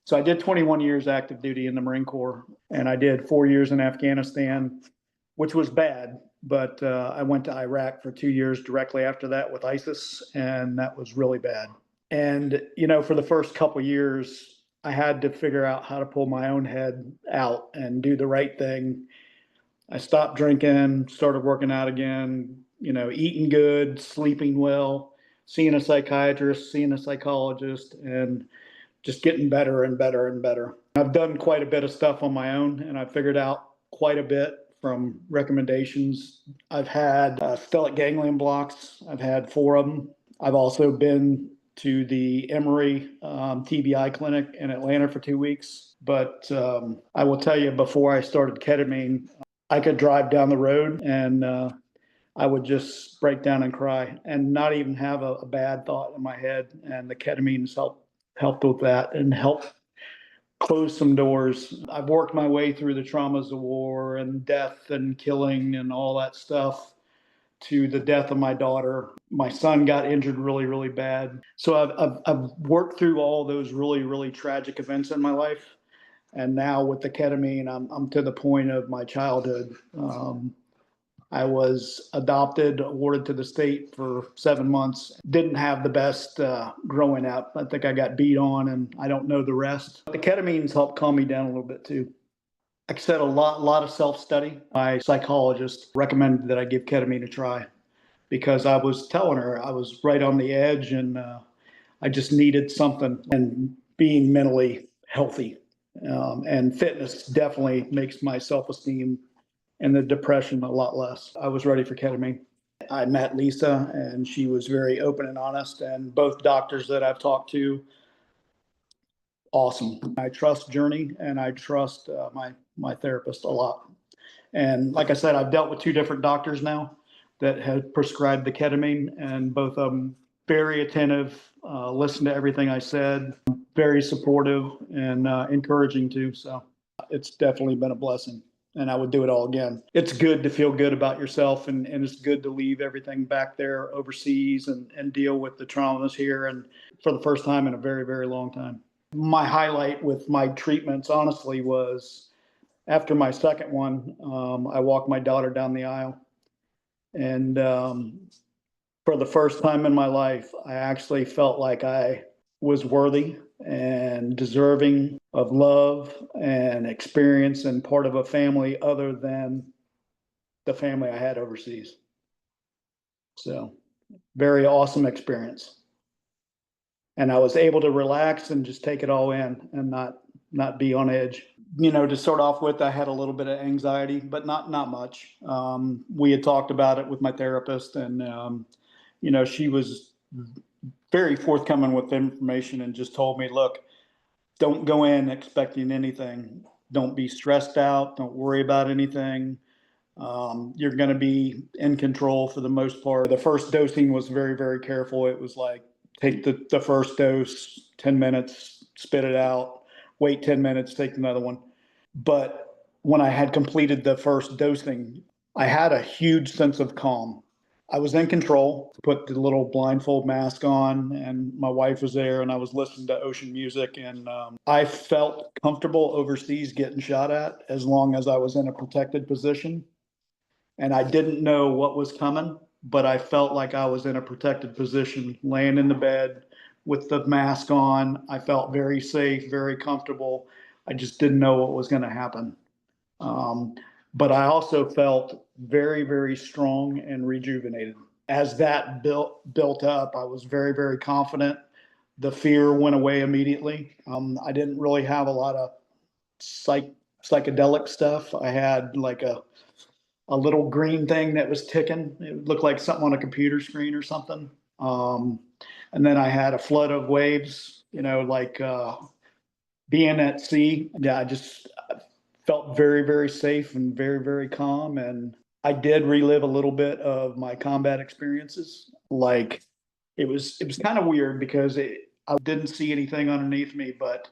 So I did 21 years active duty in the Marine Corps, and I did 4 years in Afghanistan, which was bad. But I went to Iraq for 2 years directly after that with ISIS, and that was really bad. And, for the first couple of years, I had to figure out how to pull my own head out and do the right thing. I stopped drinking, started working out again, eating good, sleeping well, seeing a psychiatrist, seeing a psychologist, and just getting better and better and better. I've done quite a bit of stuff on my own, and I figured out quite a bit from recommendations. I've had stellate ganglion blocks. I've had 4 of them. I've also been to the Emory TBI clinic in Atlanta for 2 weeks. But I will tell you, before I started ketamine, I could drive down the road and I would just break down and cry and not even have a bad thought in my head. And the ketamines helped with that and helped close some doors. I've worked my way through the traumas of war and death and killing and all that stuff to the death of my daughter. My son got injured really, really bad. So I've worked through all those really, really tragic events in my life. And now with the ketamine, I'm to the point of my childhood. I was adopted, awarded to the state for 7 months. Didn't have the best growing up. I think I got beat on, and I don't know the rest. The ketamines helped calm me down a little bit too. Like I said, a lot of self-study. My psychologist recommended that I give ketamine a try because I was telling her I was right on the edge and I just needed something. And being mentally healthy and fitness definitely makes my self-esteem and the depression a lot less. I was ready for ketamine. I met Lisa, and she was very open and honest. And both doctors that I've talked to, awesome. I trust Journey, and I trust my therapist a lot. And like I said, I've dealt with 2 different doctors now that have prescribed the ketamine, and both of them very attentive, listened to everything I said, very supportive and encouraging too. So it's definitely been a blessing. And I would do it all again. It's good to feel good about yourself, and it's good to leave everything back there overseas and deal with the traumas here, and for the first time in a very, very long time. My highlight with my treatments, honestly, was after my second one, I walked my daughter down the aisle. And for the first time in my life, I actually felt like I was worthy and deserving of love and experience and part of a family other than the family I had overseas. So very awesome experience. And I was able to relax and just take it all in and not be on edge. To start off with, I had a little bit of anxiety, but not much. We had talked about it with my therapist, and she was very forthcoming with information and just told me, look, don't go in expecting anything. Don't be stressed out. Don't worry about anything. You're going to be in control for the most part. The first dosing was very, very careful. It was like, take the first dose, 10 minutes, spit it out, wait 10 minutes, take another one. But when I had completed the first dosing, I had a huge sense of calm. I was in control, put the little blindfold mask on, and my wife was there, and I was listening to ocean music, and I felt comfortable overseas getting shot at as long as I was in a protected position. And I didn't know what was coming, but I felt like I was in a protected position, laying in the bed with the mask on. I felt very safe, very comfortable. I just didn't know what was going to happen. But I also felt very, very strong and rejuvenated. As that built up, I was very, very confident. The fear went away immediately. I didn't really have a lot of psychedelic stuff. I had like a little green thing that was ticking. It looked like something on a computer screen or something. And then I had a flood of waves, like being at sea. Yeah, I just felt very, very safe and very, very calm. And I did relive a little bit of my combat experiences. Like it was kind of weird because I didn't see anything underneath me, but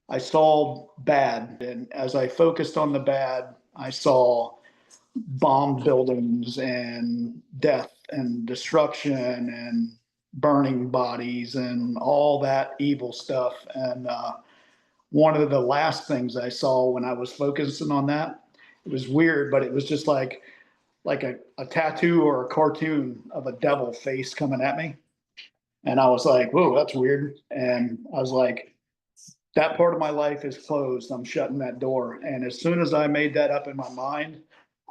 I saw bad. And as I focused on the bad, I saw bomb buildings and death and destruction and burning bodies and all that evil stuff. And one of the last things I saw when I was focusing on that. It was weird, but it was just like a tattoo or a cartoon of a devil face coming at me. And I was like, whoa, that's weird. And I was like, that part of my life is closed. I'm shutting that door. And as soon as I made that up in my mind,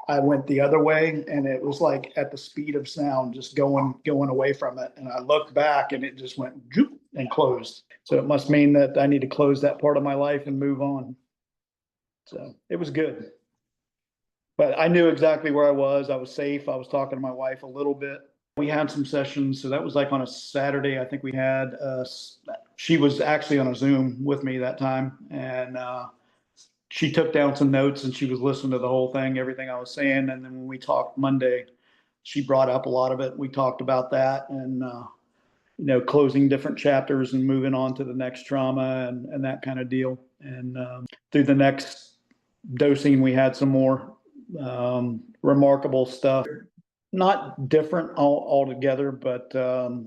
I went the other way, and it was like at the speed of sound, just going away from it. And I looked back, and it just went and closed. So it must mean that I need to close that part of my life and move on. So it was good. But I knew exactly where I was. I was safe. I was talking to my wife a little bit. We had some sessions. So that was like on a Saturday. I think we had, she was actually on a Zoom with me that time. And she took down some notes and she was listening to the whole thing, everything I was saying. And then when we talked Monday, she brought up a lot of it. We talked about that and, closing different chapters and moving on to the next trauma and that kind of deal. And through the next dosing, we had some more remarkable stuff. Not different altogether, but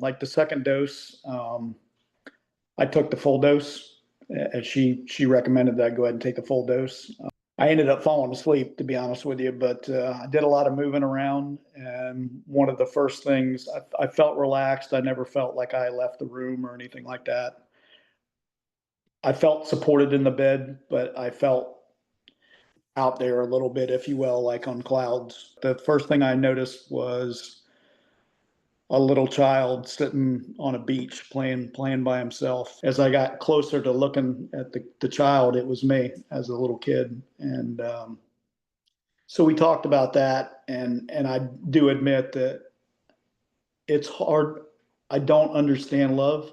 like the second dose, I took the full dose. As she recommended that I go ahead and take the full dose. I ended up falling asleep, to be honest with you, but I did a lot of moving around. And one of the first things, I felt relaxed. I never felt like I left the room or anything like that. I felt supported in the bed, but I felt out there a little bit, if you will, like on clouds. The first thing I noticed was a little child sitting on a beach playing by himself. As I got closer to looking at the child, it was me as a little kid. And so we talked about that, and I do admit that it's hard. I don't understand love.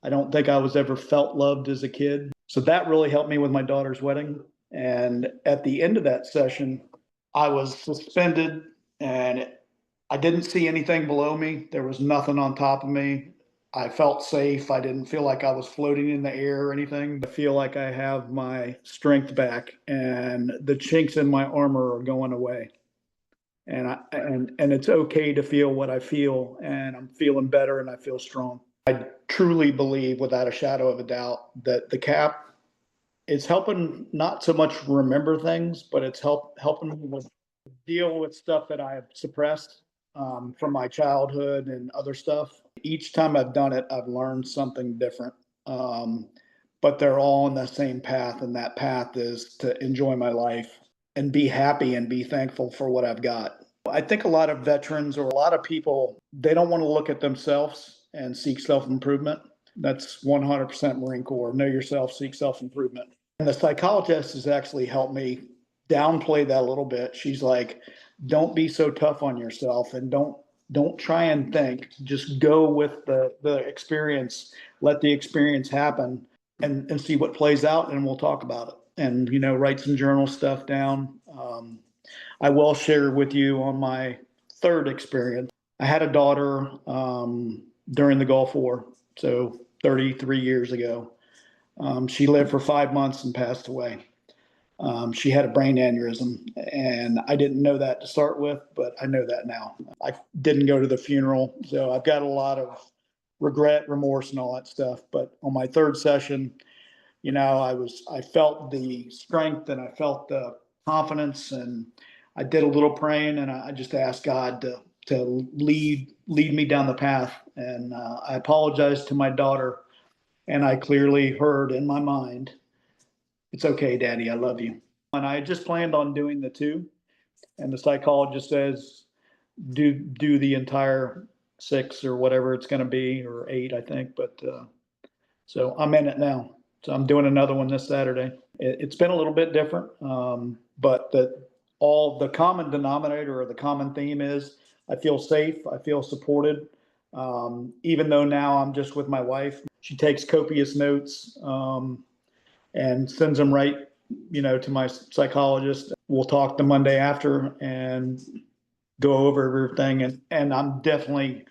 I don't think I was ever felt loved as a kid. So that really helped me with my daughter's wedding. And at the end of that session, I was suspended and I didn't see anything below me. There was nothing on top of me. I felt safe. I didn't feel like I was floating in the air or anything. I feel like I have my strength back and the chinks in my armor are going away. And it's okay to feel what I feel, and I'm feeling better and I feel strong. I truly believe without a shadow of a doubt that the KAP is helping not so much remember things, but it's helping me deal with stuff that I have suppressed from my childhood and other stuff. Each time I've done it, I've learned something different. But they're all on the same path, and that path is to enjoy my life and be happy and be thankful for what I've got. I think a lot of veterans or a lot of people, they don't want to look at themselves and seek self-improvement. That's 100% Marine Corps. Know yourself, seek self-improvement. And the psychologist has actually helped me downplay that a little bit. She's like, don't be so tough on yourself and don't try and think. Just go with the experience. Let the experience happen and see what plays out, and we'll talk about it. And write some journal stuff down. I will share with you on my third experience. I had a daughter during the Gulf War, so 33 years ago. She lived for 5 months and passed away. She had a brain aneurysm, and I didn't know that to start with, but I know that now. I didn't go to the funeral, so I've got a lot of regret, remorse, and all that stuff. But on my third session, I felt the strength and I felt the confidence, and I did a little praying, and I just asked God to lead me down the path. And I apologized to my daughter, and I clearly heard in my mind, "It's okay, Daddy, I love you." And I just planned on doing the two, and the psychologist says, do the entire 6 or whatever it's going to be, or 8, I think. But so I'm in it now. So I'm doing another one this Saturday. It's been a little bit different, but all the common denominator or the common theme is I feel safe, I feel supported. Even though now I'm just with my wife, she takes copious notes and sends them right, to my psychologist. We'll talk the Monday after and go over everything. And I'm definitely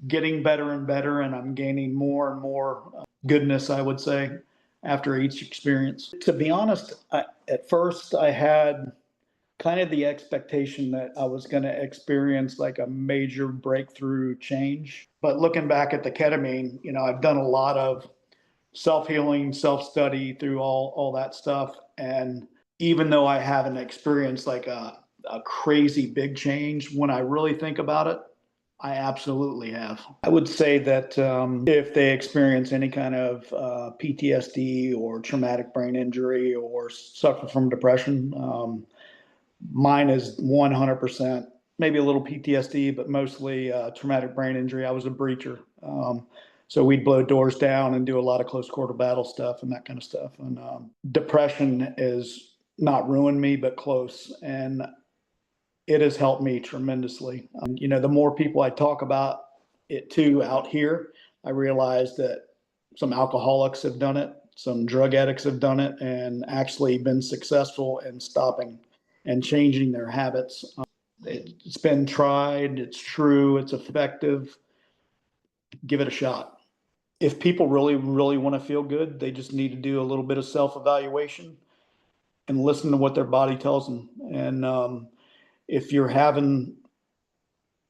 getting better and better, and I'm gaining more and more goodness, I would say, after each experience. To be honest, at first I had kind of the expectation that I was going to experience like a major breakthrough change. But looking back at the ketamine, I've done a lot of self-healing, self-study through all that stuff. And even though I haven't experienced like a crazy big change, when I really think about it, I absolutely have. I would say that if they experience any kind of PTSD or traumatic brain injury or suffer from depression, mine is 100%, maybe a little PTSD, but mostly traumatic brain injury. I was a breacher. So we'd blow doors down and do a lot of close quarter battle stuff and that kind of stuff. And depression is not ruined me, but close. And it has helped me tremendously. The more people I talk about it to out here, I realize that some alcoholics have done it, some drug addicts have done it, and actually been successful in stopping and changing their habits. It's been tried, it's true, it's effective. Give it a shot. If people really, really want to feel good, they just need to do a little bit of self-evaluation and listen to what their body tells them. And if you're having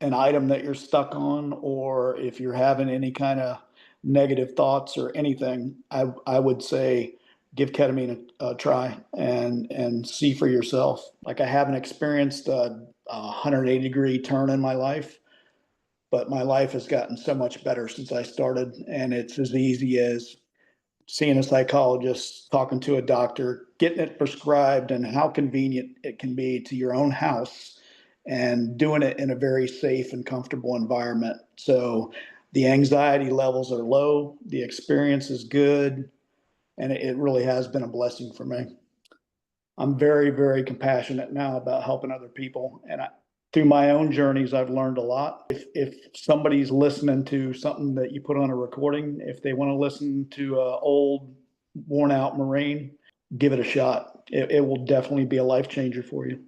an item that you're stuck on, or if you're having any kind of negative thoughts or anything, I would say give ketamine a try and see for yourself. Like, I haven't experienced a 180-degree turn in my life, but my life has gotten so much better since I started. And it's as easy as seeing a psychologist, talking to a doctor, getting it prescribed, and how convenient it can be to your own house, and doing it in a very safe and comfortable environment. So the anxiety levels are low, the experience is good, and it really has been a blessing for me. I'm very, very compassionate now about helping other people. And through my own journeys, I've learned a lot. If somebody's listening to something that you put on a recording, if they want to listen to an old, worn out Marine, give it a shot. It will definitely be a life changer for you.